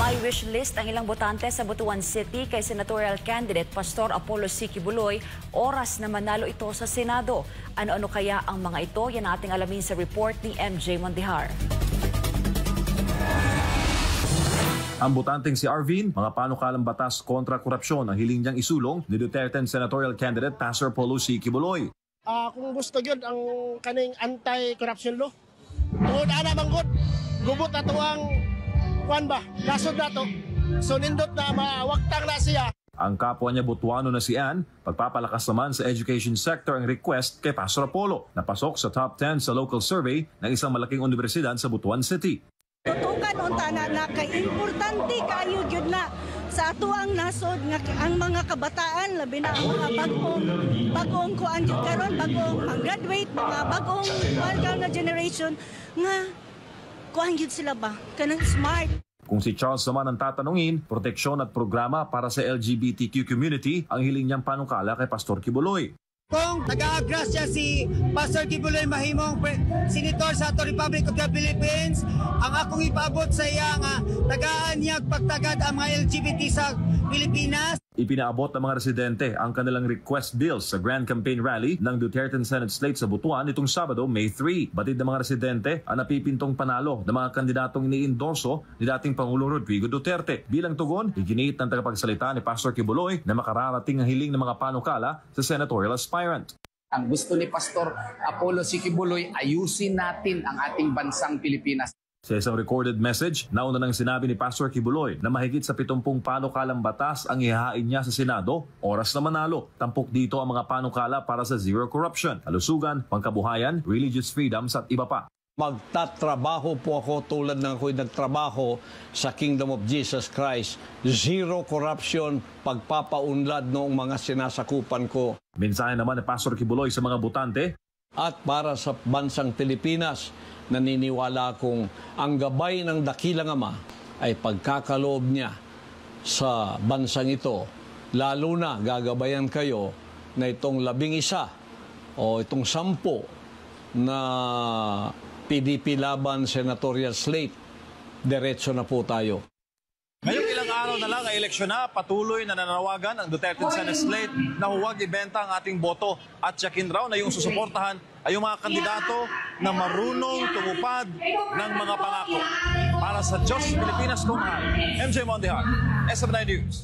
May wish list ang ilang botante sa Butuan City kay senatorial candidate Pastor Apollo C. Quiboloy, oras na manalo ito sa Senado. Ano-ano kaya ang mga ito? Yan ating alamin sa report ni MJ Mondihar. Ang botanteng si Arvin, mga panukalang batas kontra korupsyon ang hiling niyang isulong ni Duterte senatorial candidate Pastor Apollo C. Quiboloy. Kung gusto yun ang kaning anti-corruption law, tungod ana manggod, gubot na to ang kwan ba, nasod na to. So nindot na mawaktang na siya. Ang kapwa niya Butuano na si Ann, pagpapalakas naman sa education sector ang request kay Pastor Apollo, na pasok sa top 10 sa local survey ng isang malaking universidad sa Butuan City. Tutukan unta na kay-importante kayo gyud na sa ato ang nasod nga ang mga kabataan labi na ang mga bagong kuan gyud karon bagong ang graduate mga bagong nga generation nga kuan gyud sila ba kanang smart. Kung si Charles naman ang tatanungin, proteksyon at programa para sa LGBTQ community ang hiling niyang panukala kay Pastor Quiboloy. Kung nag-aagrasya si Pastor Quiboloy mahimong senator sa Republic of the Philippines, ang akong ipaabot sa iya nga tagaan-niyag pagtagad ang mga LGBT sa Pilipinas. Ipinaabot ng mga residente ang kanilang request bills sa Grand Campaign Rally ng Duterte Senate Slate sa Butuan itong Sabado, May 3. Batid ng mga residente ang napipintong panalo ng mga kandidatong iniendorso ni dating Pangulong Rodrigo Duterte. Bilang tugon, iginiit ng tagapagsalita ni Pastor Quiboloy na makararating ang hiling ng mga panukala sa senatorial aspirant. Ang gusto ni Pastor Apollo C. Quiboloy, ayusin natin ang ating bansang Pilipinas. Sa isang recorded message, nauna nang sinabi ni Pastor Quiboloy na mahigit sa 70 panukalang batas ang ihahain niya sa Senado, oras na manalo. Tampok dito ang mga panukala para sa zero corruption, kalusugan, pangkabuhayan, religious freedoms at iba pa. Magtatrabaho po ako tulad ng ako'y nagtrabaho sa Kingdom of Jesus Christ. Zero corruption, pagpapaunlad noong mga sinasakupan ko. Mensahe naman ni Pastor Quiboloy sa mga botante. At para sa bansang Pilipinas, naniniwala akong ang gabay ng dakilang Ama ay pagkakaloob niya sa bansang ito. Lalo na gagabayan kayo na itong 11 o itong 10 na PDP laban senatorial slate. Diretso na po tayo. Ngayong ilang araw na lang ay eleksyon na, patuloy na nananawagan ang Duterte Senate Slate na huwag ibenta ang ating boto at tiyakin raw na yung susuportahan ay yung mga kandidato na marunong tumupad ng mga pangako. Para sa Diyos, Pilipinas kung mahal. MJ Mondihar, SM9 News.